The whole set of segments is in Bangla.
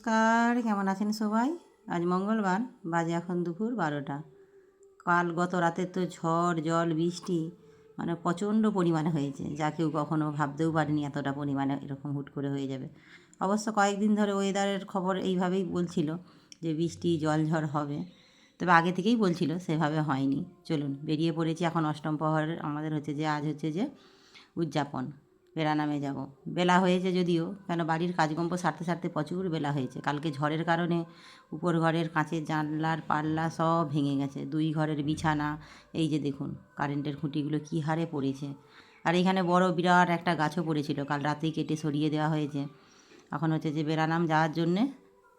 নমস্কার, কেমন আছেন সবাই? আজ মঙ্গলবার, বাজে এখন দুপুর 12টা। গত রাতে তো ঝড় জল বৃষ্টি মানে প্রচণ্ড পরিমাণে হয়েছে, যা কেউ কখনো ভাবতেও পারেনি এতটা পরিমাণে এরকম হুট করে হয়ে যাবে। অবশ্য কয়েকদিন ধরে ওয়েদারের খবর এইভাবেই বলছিল যে বৃষ্টি জল ঝড় হবে, তবে আগে থেকেই বলছিল, সেভাবে হয়নি। চলুন বেরিয়ে পড়েছি এখন অষ্টম প্রহরের। আমাদের আজ হচ্ছে যে উদযাপন, বেড়ানামে যাব। বেলা হয়েছে যদিও, কেন বাড়ির কাজকর্ম সারতে সারতে প্রচুর বেলা হয়েছে। কালকে ঝড়ের কারণে উপর ঘরের কাঁচের জানলার পাল্লা সব ভেঙে গেছে, 2 ঘরের বিছানা। এই যে দেখুন কারেন্টের খুঁটিগুলো কী হারে পড়েছে। আর এখানে বড় বিরাট একটা গাছও পড়েছিল, কাল রাতেই কেটে সরিয়ে দেওয়া হয়েছে। এখন হচ্ছে যে বেড়ানাম যাওয়ার জন্যে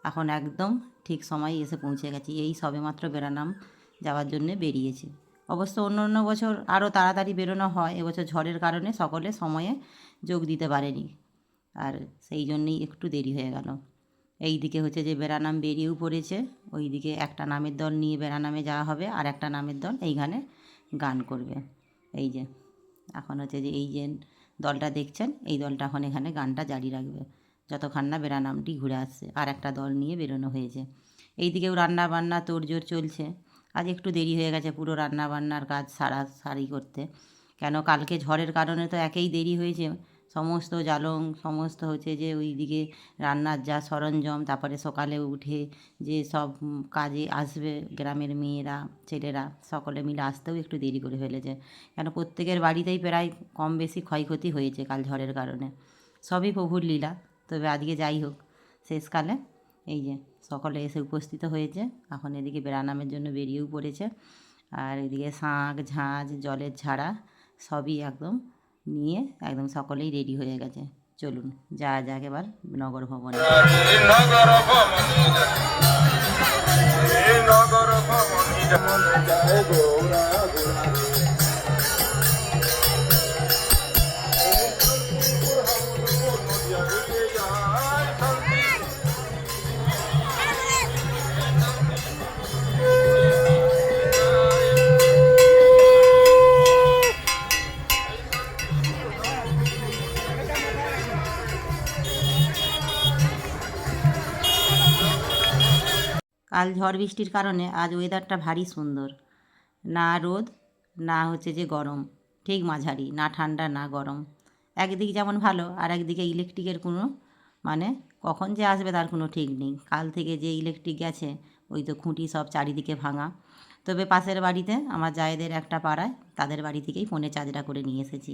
এখন একদম ঠিক সময় এসে পৌঁছে গেছি। এই সবেমাত্র বেড়ানাম যাওয়ার জন্যে বেরিয়েছি। অবশ্য অন্য বছর আরও তাড়াতাড়ি বেরোনো হয়, এবছর ঝড়ের কারণে সকলে সময়ে যোগ দিতে পারেনি, আর সেই জন্যেই একটু দেরি হয়ে গেল। এই দিকে হচ্ছে যে বেড়ানাম বেরিয়েও পড়েছে, ওই দিকে একটা নামের দল নিয়ে বেড়ানামে যাওয়া হবে, আর একটা নামের দল এইখানে গান করবে। এই যে এখন হচ্ছে যে এই যে দলটা দেখছেন, এই দলটা এখন এখানে গানটা জারি রাখবে যতক্ষণ না বেড়ানামটি ঘুরে আসছে। আর একটা দল নিয়ে বেরোনো হয়েছে। এই দিকেও রান্না বান্না তোড়জোড় চলছে। আজ একটু দেরি হয়ে গেছে পুরো রান্না বান্নার কাজ সারি করতে, কেন কালকে ঝড়ের কারণে তো একেই দেরি হয়েছে। সমস্ত জালং সমস্ত হচ্ছে যে ওই দিকে রান্নার যা সরঞ্জাম, তারপরে সকালে উঠে যে সব কাজে আসবে গ্রামের মেয়েরা ছেলেরা, সকলে মিলে আসতেও একটু দেরি করে ফেলেছে, কেন প্রত্যেকের বাড়িতেই প্রায় কম বেশি ক্ষয়ক্ষতি হয়েছে কাল ঝড়ের কারণে। সবই প্রভুর লীলা। তবে আজকে যাই হোক, শেষকালে এই যে সকলে এসে উপস্থিত হয়েছে। এখন এদিকে বেড়ানামের জন্য বেরিয়েও পড়েছে, আর এদিকে শাঁখ ঝাঁঝ জলের ঝাড়া সবই একদম নিয়ে একদম সকলেই রেডি হয়ে গেছে। চলুন যাক এবার নগর ভবনে। কাল ঝড় বৃষ্টির কারণে আজ ওয়েদারটা ভারী সুন্দর, না রোদ না হচ্ছে যে গরম, ঠিক মাঝারি, না ঠান্ডা না গরম। একদিক যেমন ভালো, আর একদিকে ইলেকট্রিকের কোনো মানে কখন যে আসবে তার কোনো ঠিক নেই। কাল থেকে যে ইলেকট্রিক গেছে, ওই তো খুঁটি সব চারিদিকে ভাঙা। তবে পাশের বাড়িতে আমার জায়েদের একটা পাড়ায়, তাদের বাড়ি থেকেই ফোনে চার্জটা করে নিয়ে এসেছি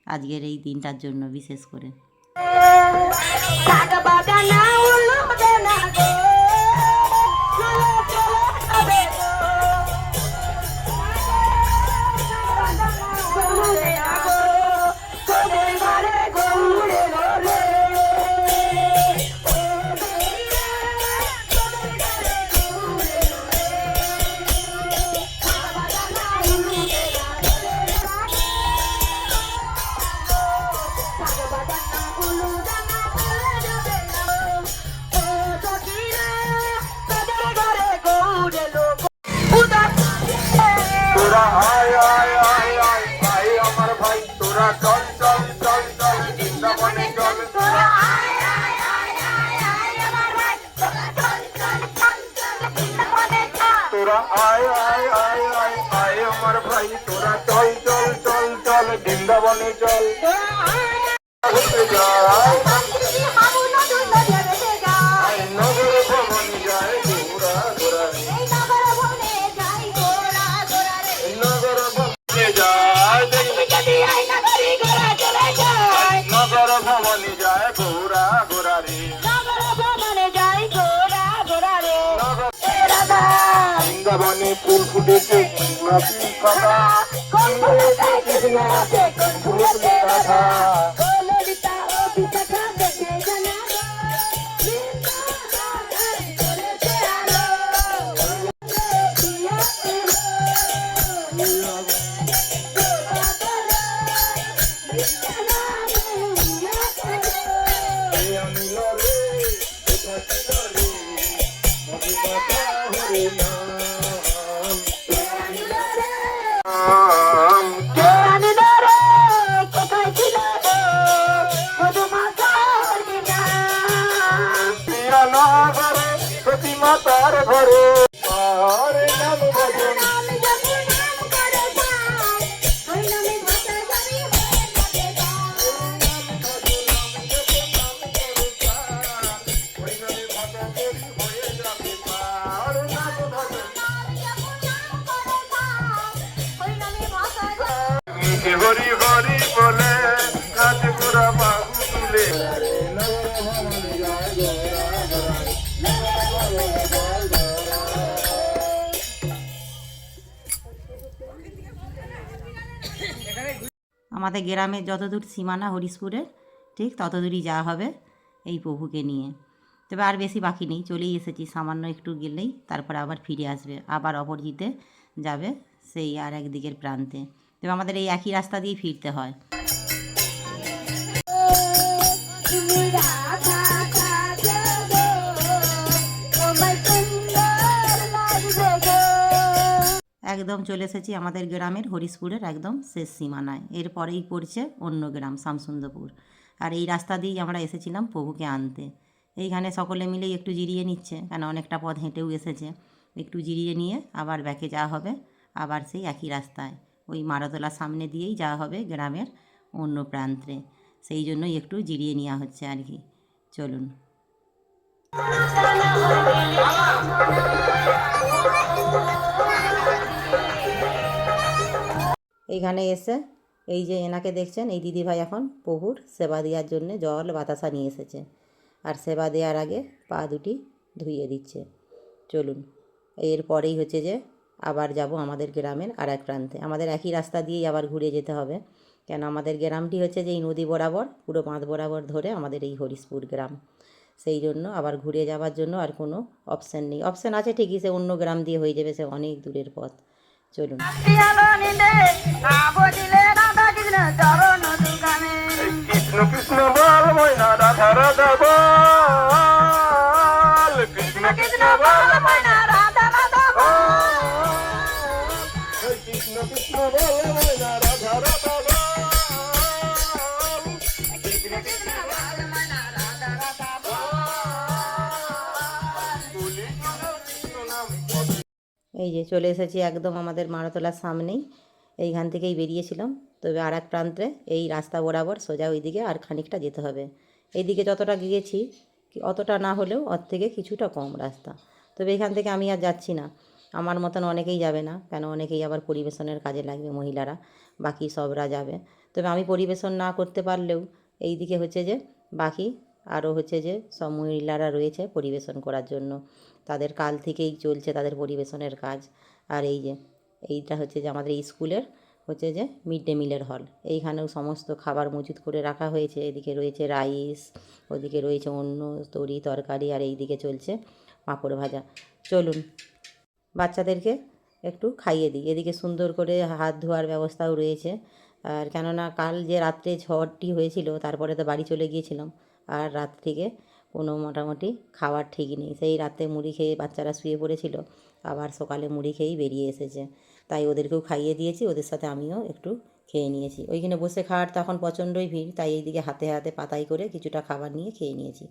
আজকের এই দিনটার জন্য বিশেষ করে। আয় আয় আয় আয় আয় আমার ভাই, তোরা চল চল চল চল বৃন্দাবনে চল। নগর ভবনে যায় ঘোরা ঘোরা, নগর ভবনে যায় ঘোরা ঘোরা, নগর ভবনে যায় রে, বৃন্দাবনে ফুল ফুটেছে Nagara তার ঘরে আর নাম ভজন হরি হরি বলে কাজ পুরা বাবু তুলে আমাদের গ্রামের যতদূর সীমানা হরিশপুরের ঠিক ততদূরই যাওয়া হবে এই প্রভুকে নিয়ে। তবে আর বেশি বাকি নেই, চলেই এসেছি, সামান্য একটু গেলেই তারপরে আবার ফিরে আসবে, আবার অপরজিতে যাবে সেই আর একদিকের প্রান্তে। তবে আমাদের এই একই রাস্তা দিয়েই ফিরতে হয়। একদম চলে এসেছি আমাদের গ্রামের হরিশপুরের একদম শেষ সীমানায়। এরপরেই পড়ছে অন্য গ্রাম শামসুন্দরপুর। আর এই রাস্তা দিয়েই আমরা এসেছিলাম প্রভুকে আনতে। এইখানে সকলে মিলেই একটু জিরিয়ে নিচ্ছে, কেন অনেকটা পথ হেঁটেও এসেছে। একটু জিরিয়ে নিয়ে আবার ব্যাকে যাওয়া হবে, আবার সেই একই রাস্তায় ওই মারাতলার সামনে দিয়েই যাওয়া হবে গ্রামের অন্য প্রান্তে। সেই জন্যই একটু জিরিয়ে নেওয়া হচ্ছে আর কি। চলুন। এইখানে এসে এই যে এনাকে দেখছেন, এই দিদিভাই এখন প্রভুর সেবা দেওয়ার জন্য জল বাতাসা নিয়ে এসেছে। আর সেবা দেওয়ার আগে পা দুটি ধুইয়ে দিচ্ছে। চলুন, এরপরেই হচ্ছে যে আবার যাব আমাদের গ্রামের আর এক প্রান্তে। আমাদের একই রাস্তা দিয়েই আবার ঘুরে যেতে হবে, কেন আমাদের গ্রামটি হচ্ছে যে এই নদী বরাবর পুরো বাঁধ বরাবর ধরে আমাদের এই হরিশপুর গ্রাম। সেই জন্য আবার ঘুরে যাওয়ার জন্য আর কোনো অপশান নেই। অপশান আছে ঠিকই, সে অন্য গ্রাম দিয়ে হয়ে যাবে, সে অনেক দূরের পথ। চলুন। কৃষ্ণ কৃষ্ণ বল ময়না রাধা রাধা বল কৃষ্ণ কৃষ্ণ বল ময়না রাধা রাধা বল কৃষ্ণ কৃষ্ণ বল ময়না রাধা রাধা বল কৃষ্ণ কৃষ্ণ বল ময়না রাধা রাধা বল কৃষ্ণ নাম। এই যে চলে এসেছি একদম আমাদের মারাতলার সামনেই। এইখান থেকেই বেরিয়েছিলাম, তবে আর এক প্রান্তে এই রাস্তা বরাবর সোজা ওইদিকে আর খানিকটা যেতে হবে। এইদিকে যতটা গিয়েছি অতটা না হলেও ওর থেকে কিছুটা কম রাস্তা। তবে এখান থেকে আমি আর যাচ্ছি না, আমার মতন অনেকেই যাবে না, কেন অনেকেই আবার পরিবেশনের কাজে লাগবে মহিলারা, বাকি সবরা যাবে। তবে আমি পরিবেশন না করতে পারলেও এই দিকে হচ্ছে যে বাকি আরও হচ্ছে যে সব মহিলারা রয়েছে পরিবেশন করার জন্য। তাদের কাল থেকেই চলছে তাদের পরিবেশনের কাজ। আর এই যে এইটা হচ্ছে যে আমাদের স্কুলের হচ্ছে যে মিড ডে মিলের হল। এইখানেও সমস্ত খাবার মজুত করে রাখা হয়েছে। এদিকে রয়েছে রাইস, ওদিকে রয়েছে অন্য তরি তরকারি, আর এইদিকে চলছে পাঁপড় ভাজা। চলুন বাচ্চাদেরকে একটু খাইয়ে দিই। এদিকে সুন্দর করে হাত ধোয়ার ব্যবস্থাও রয়েছে। আর কেননা কাল যে রাত্রে ঝড়টি হয়েছিল তারপরে তো বাড়ি চলে গিয়েছিলাম, আর রাত থেকে কোনো মোটামুটি খাওয়ার ঠিক নেই। সেই রাতে মুড়ি খেয়ে বাচ্চারা শুয়ে পড়েছিল, আবার সকালে মুড়ি খেয়েই বেরিয়ে এসেছে। তাই ওদেরকেও খাইয়ে দিয়েছি, ওদের সাথে আমিও একটু খেয়ে নিয়েছি। ওইখানে বসে খাওয়ার তখন প্রচণ্ডই ভিড়, তাই এইদিকে হাতে হাতে পাতাই করে কিছুটা খাবার নিয়ে খেয়ে নিয়েছি।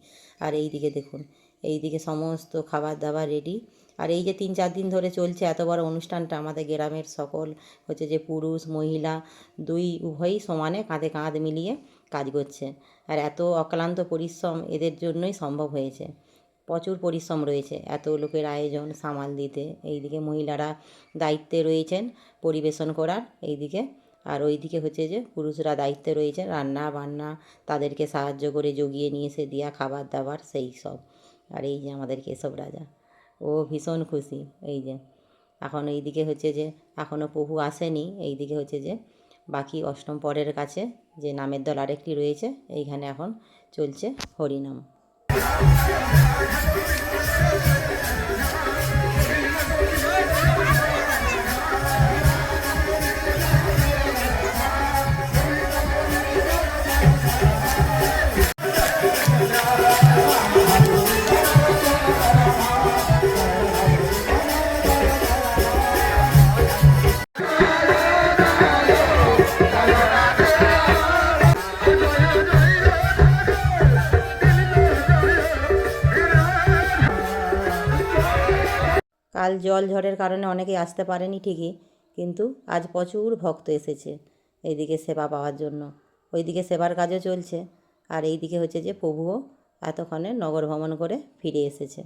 আর এই দিকে দেখুন, এই দিকে সমস্ত খাবার দাবার রেডি। আর এই যে 3-4 দিন ধরে চলছে এত বড় অনুষ্ঠানটা, আমাদের গ্রামের সকল হচ্ছে যে পুরুষ মহিলা দুই উভয়ই সমানে কাঁধে কাঁধ মিলিয়ে কাজ করছে। আর এত অক্লান্ত পরিশ্রম এদের জন্যই সম্ভব হয়েছে। প্রচুর পরিশ্রম রয়েছে এত লোকের আয়োজন সামাল দিতে। এইদিকে মহিলারা দায়িত্বে রয়েছেন পরিবেশন করার এইদিকে, আর ওইদিকে হচ্ছে যে পুরুষরা দায়িত্বে রয়েছে রান্না বান্না, তাদেরকে সাহায্য করে জগিয়ে নিয়ে এসে দেওয়া খাবার দাবার সেই সব। আর এই যে আমাদের কেশব রাজা, ও ভীষণ খুশি। এই যে এখন এইদিকে হচ্ছে যে এখনও প্রভু আসেনি, এইদিকে হচ্ছে যে বাকি অষ্টম পরের কাছে যে নামের দল আরেকটি রয়েছে, এইখানে এখন চলছে হরিনাম। কাল জল ঝড়ের কারণে অনেকেই আসতে পারেনি ঠিকই, কিন্তু আজ প্রচুর ভক্ত এসেছে এইদিকে সেবা পাওয়ার জন্য। ওইদিকে সেবার কাজও চলছে, আর এইদিকে হচ্ছে যে প্রভুও এতক্ষণে নগর ভ্রমণ করে ফিরে এসেছে।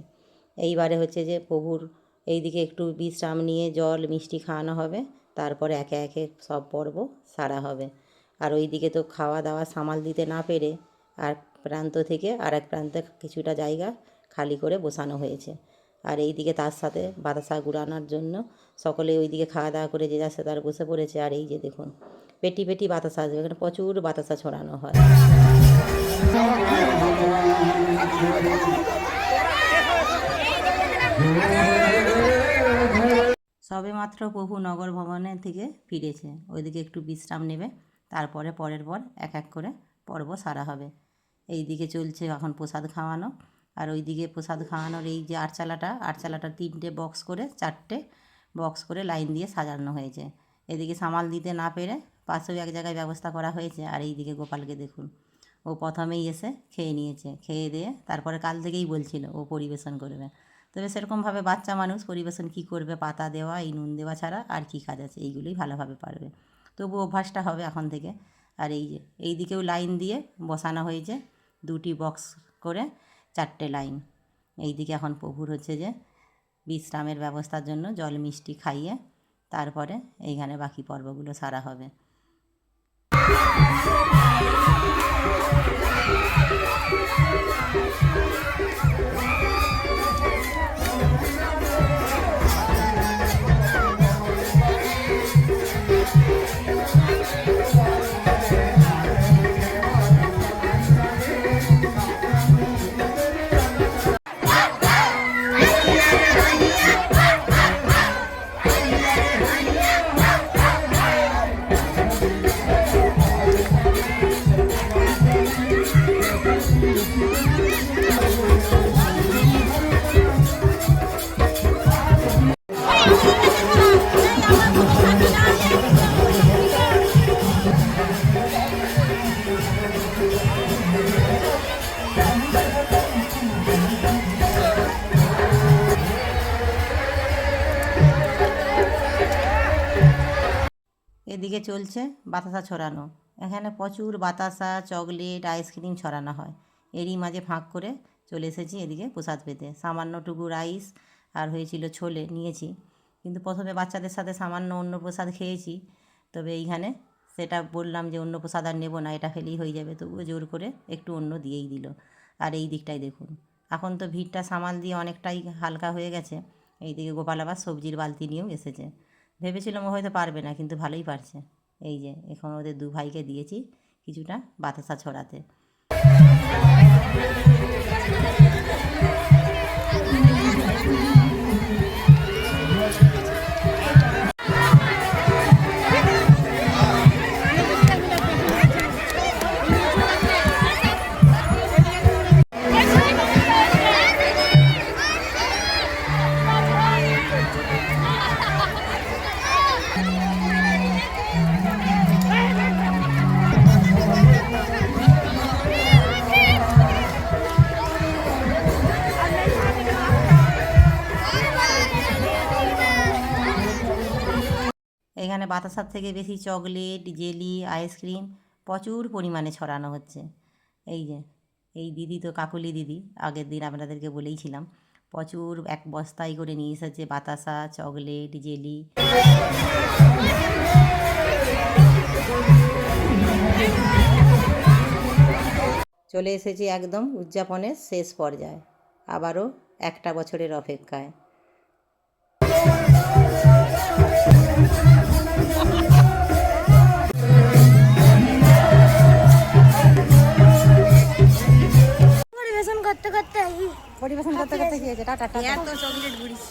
এইবারে হচ্ছে যে প্রভুর এইদিকে একটু বিশ্রাম নিয়ে জল মিষ্টি খাওয়ানো হবে, তারপরে একে একে সব পর্ব সারা হবে। আর ওইদিকে তো খাওয়া দাওয়া সামাল দিতে না পেরে আর প্রান্ত থেকে আর এক প্রান্তে কিছুটা জায়গা খালি করে বসানো হয়েছে। আর এইদিকে তার সাথে বাতাসা গুড়ানোর জন্য সকলে ওইদিকে খাওয়া দাওয়া করে যে যার সে তার বসে পড়েছে। আর এই যে দেখুন পেটি পেটি বাতাসা আসবে, এখানে প্রচুর বাতাসা ছড়ানো হয়। সবেমাত্র প্রভু নগর ভবনে থেকে ফিরেছে, ওইদিকে একটু বিশ্রাম নেবে, তারপরে পরের পর এক এক করে পর্ব সারা হবে। এই দিকে চলছে এখন প্রসাদ খাওয়ানো, আর ওইদিকে প্রসাদ খাওয়ানোর এই যে আটচালাটা 3টে বক্স করে 4টে বক্স করে লাইন দিয়ে সাজানো হয়েছে। এদিকে সামাল দিতে না পেরে পাশেও এক জায়গায় ব্যবস্থা করা হয়েছে। আর এইদিকে গোপালকে দেখুন, ও প্রথমেই এসে খেয়ে নিয়েছে, খেয়ে দিয়ে তারপরে কাল থেকেই বলছিল ও পরিবেশন করবে। তবে সেরকমভাবে বাচ্চা মানুষ পরিবেশন কি করবে, পাতা দেওয়া এই নুন দেওয়া ছাড়া আর কি কাজ আছে, এইগুলোই ভালোভাবে পারবে, তবু অভ্যাসটা হবে এখন থেকে। আর এই যে এই দিকেও লাইন দিয়ে বসানো হয়েছে 2টি বক্স করে 4টে লাইন। এই দিকে এখন প্রভুর হচ্ছে যে বিশ্রামের ব্যবস্থার জন্য জল মিষ্টি খাইয়ে তারপরে এইখানে বাকি পর্বগুলো সারা হবে। এদিকে চলছে বাতাসা ছড়ানো, এখানে প্রচুর বাতাসা চকলেট আইসক্রিম ছড়ানো হয়। এরই মাঝে ফাঁক করে চলে এসেছি এদিকে প্রসাদ পেতে। সামান্যটুকু রাইস আর হয়েছিল ছোলে নিয়েছি, কিন্তু প্রথমে বাচ্চাদের সাথে সামান্য অন্য প্রসাদ খেয়েছি, তবে এইখানে সেটা বললাম যে অন্য প্রসাদ আর নেবো না, এটা ফেলেই হয়ে যাবে, তবুও জোর করে একটু অন্য দিয়েই দিল। আর এই দিকটাই দেখুন, এখন তো ভিড়টা সামাল দিয়ে অনেকটাই হালকা হয়ে গেছে। এইদিকে গোপাল আবার সবজির বালতি নিয়েও এসেছে, ভেবেছিলাম ও হয়তো পারবে না, কিন্তু ভালোই পারছে। এই যে এখন ওদের 2 ভাইকে দিয়েছি কিছুটা বাতাসা ছড়াতে। এখানে বাতাসার থেকে বেশি চকলেট জেলি আইসক্রিম প্রচুর পরিমাণে ছড়ানো হচ্ছে। এই যে এই দিদি তো কাকুলি দিদি, আগের দিন আপনাদেরকে বলেইছিলাম, প্রচুর এক বস্তায় করে নিয়ে এসেছে বাতাসা চকলেট জেলি। চলে এসেছি একদম উদযাপনের শেষ পর্যায়ে, আবারও একটা বছরের অপেক্ষায়। পরিবেশন করতে করতে কি হয়েছে? Tata tata. এত চকলেট ঘুরিস।